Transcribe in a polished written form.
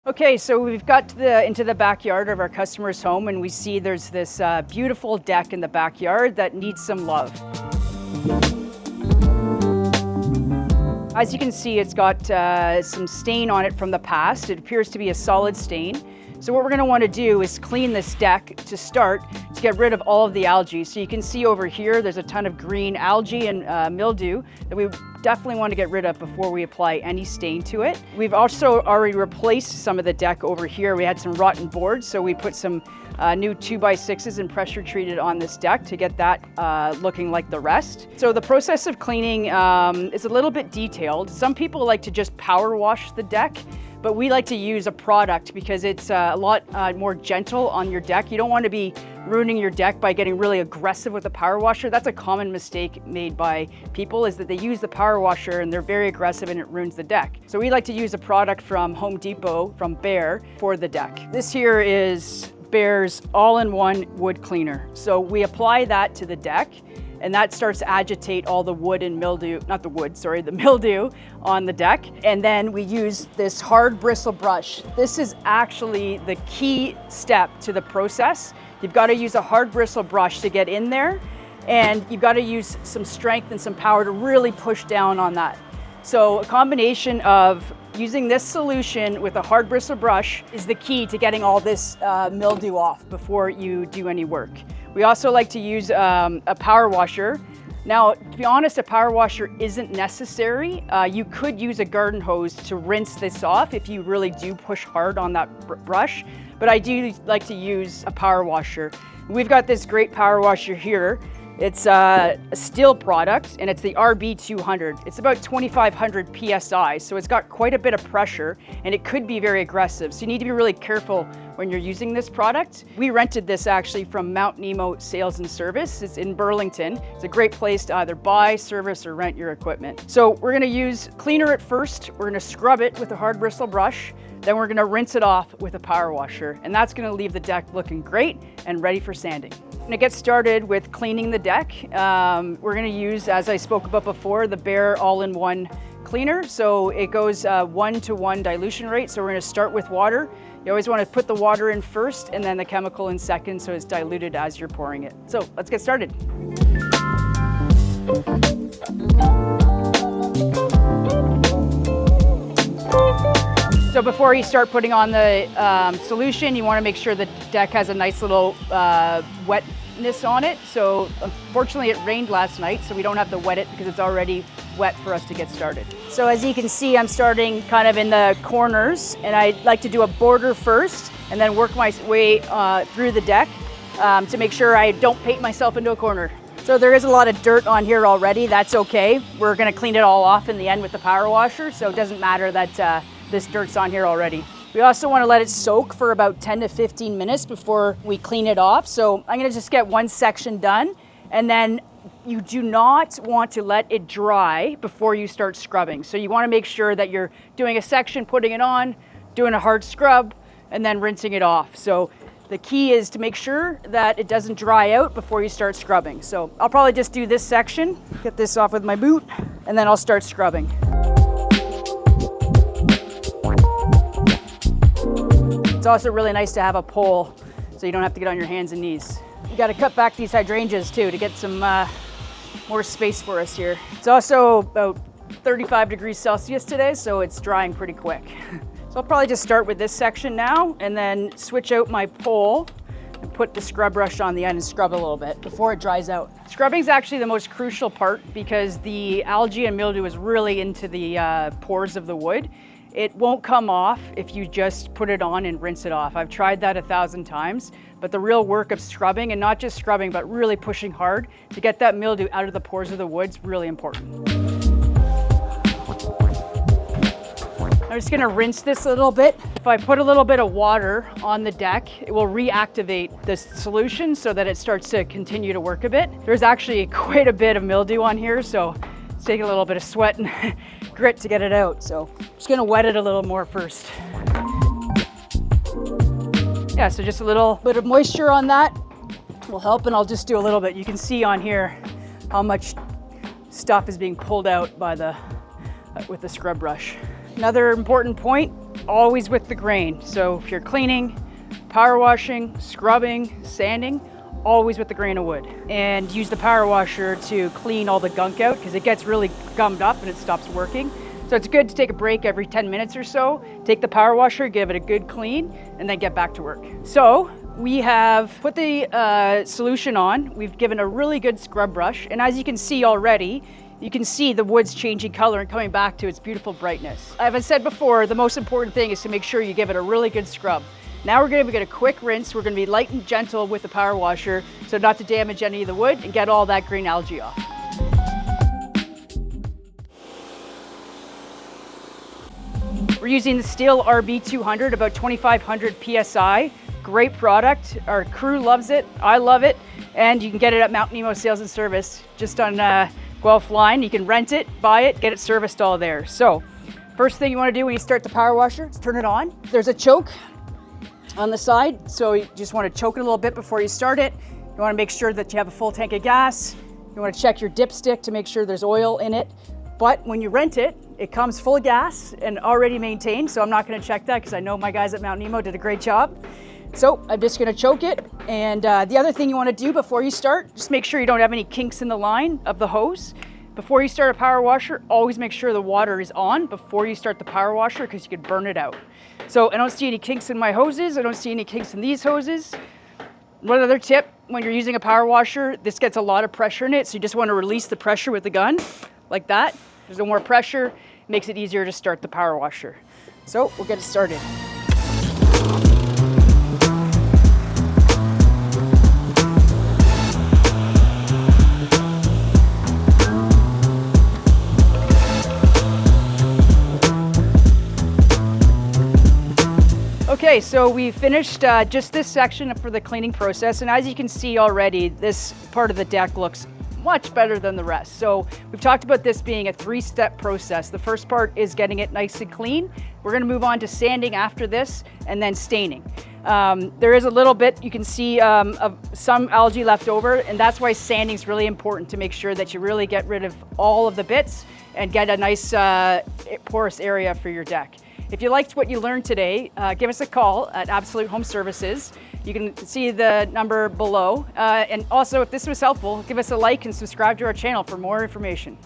Okay, so we've got into the backyard of our customer's home, and we see there's this beautiful deck in the backyard that needs some love. As you can see, it's got some stain on it from the past. It appears to be a solid stain. So what we're going to want to do is clean this deck to start to get rid of all of the algae. So you can see over here, there's a ton of green algae and mildew that we definitely want to get rid of before we apply any stain to it. We've also already replaced some of the deck over here. We had some rotten boards, so we put some new 2x6s and pressure treated on this deck to get that looking like the rest. So the process of cleaning is a little bit detailed. Some people like to just power wash the deck, but we like to use a product because it's a lot more gentle on your deck. You don't want to be ruining your deck by getting really aggressive with a power washer. That's a common mistake made by people, is that they use the power washer and they're very aggressive and it ruins the deck. So we like to use a product from Home Depot, from Behr, for the deck. This here is Behr's all-in-one wood cleaner. So we apply that to the deck, and that starts to agitate all the wood and mildew, the mildew on the deck. And then we use this hard bristle brush. This is actually the key step to the process. You've got to use a hard bristle brush to get in there, and you've got to use some strength and some power to really push down on that. So a combination of using this solution with a hard bristle brush is the key to getting all this mildew off before you do any work. We also like to use a power washer. Now, to be honest, a power washer isn't necessary. You could use a garden hose to rinse this off if you really do push hard on that brush, but I do like to use a power washer. We've got this great power washer here. It's a steel product, and it's the RB200. It's about 2,500 PSI, so it's got quite a bit of pressure, and it could be very aggressive. So you need to be really careful when you're using this product. We rented this actually from Mount Nemo Sales and Service. It's in Burlington. It's a great place to either buy, service, or rent your equipment. So we're gonna use cleaner at first. We're gonna scrub it with a hard bristle brush. Then we're gonna rinse it off with a power washer, and that's gonna leave the deck looking great and ready for sanding. To get started with cleaning the deck, we're gonna use, as I spoke about before, the Behr all-in-one cleaner. So it goes 1-to-1 dilution rate. So we're gonna start with water. You always wanna put the water in first and then the chemical in second, so it's diluted as you're pouring it. So let's get started. So before you start putting on the solution, you want to make sure the deck has a nice little wetness on it. So unfortunately it rained last night, so we don't have to wet it because it's already wet for us to get started. So as you can see, I'm starting kind of in the corners, and I like to do a border first and then work my way through the deck to make sure I don't paint myself into a corner. So there is a lot of dirt on here already. That's okay. We're going to clean it all off in the end with the power washer, so it doesn't matter that this dirt's on here already. We also want to let it soak for about 10 to 15 minutes before we clean it off. So I'm going to just get one section done, and then you do not want to let it dry before you start scrubbing. So you want to make sure that you're doing a section, putting it on, doing a hard scrub, and then rinsing it off. So the key is to make sure that it doesn't dry out before you start scrubbing. So I'll probably just do this section, get this off with my boot, and then I'll start scrubbing. It's also really nice to have a pole so you don't have to get on your hands and knees. You got to cut back these hydrangeas too to get some more space for us here. It's also about 35 degrees Celsius today, so it's drying pretty quick. So I'll probably just start with this section now and then switch out my pole and put the scrub brush on the end and scrub a little bit before it dries out. Scrubbing is actually the most crucial part because the algae and mildew is really into the pores of the wood. It won't come off if you just put it on and rinse it off. I've tried that 1,000 times, but the real work of scrubbing, and not just scrubbing, but really pushing hard to get that mildew out of the pores of the wood is really important. I'm just gonna rinse this a little bit. If I put a little bit of water on the deck, it will reactivate the solution so that it starts to continue to work a bit. There's actually quite a bit of mildew on here, so it's taking a little bit of sweat and grit to get it out. So I'm just gonna wet it a little more first. Yeah, so just a little bit of moisture on that will help, and I'll just do a little bit. You can see on here how much stuff is being pulled out by with the scrub brush. Another important point always with the grain. So if you're cleaning, power washing, scrubbing, sanding, always with the grain of wood. And use the power washer to clean all the gunk out because it gets really gummed up and it stops working. So it's good to take a break every 10 minutes or so, take the power washer, give it a good clean, and then get back to work. So we have put the solution on. We've given a really good scrub brush. And as you can see already, you can see the wood's changing color and coming back to its beautiful brightness. As I said before, the most important thing is to make sure you give it a really good scrub. Now we're going to get a quick rinse. We're going to be light and gentle with the power washer so not to damage any of the wood and get all that green algae off. We're using the Stihl RB200, about 2,500 PSI. Great product. Our crew loves it. I love it. And you can get it at Mount Nemo Sales and Service, just on Guelph Line. You can rent it, buy it, get it serviced all there. So first thing you want to do when you start the power washer is turn it on. There's a choke on the side, so you just want to choke it a little bit before you start it. You want to make sure that you have a full tank of gas. You want to check your dipstick to make sure there's oil in it. But when you rent it, it comes full of gas and already maintained, so I'm not going to check that because I know my guys at Mount Nemo did a great job. So I'm just going to choke it. And the other thing you want to do before you start, just make sure you don't have any kinks in the line of the hose. Before you start a power washer, always make sure the water is on before you start the power washer because you could burn it out. So I don't see any kinks in my hoses. I don't see any kinks in these hoses. One other tip, when you're using a power washer, this gets a lot of pressure in it, so you just want to release the pressure with the gun, like that. There's no more pressure, it makes it easier to start the power washer. So we'll get it started. Okay, so we finished just this section for the cleaning process, and as you can see already, this part of the deck looks much better than the rest. So we've talked about this being a 3-step process. The first part is getting it nice and clean. We're going to move on to sanding after this, and then staining. There is a little bit, you can see of some algae left over, and that's why sanding is really important, to make sure that you really get rid of all of the bits and get a nice porous area for your deck. If you liked what you learned today, give us a call at Absolute Home Services. You can see the number below. And also, if this was helpful, give us a like and subscribe to our channel for more information.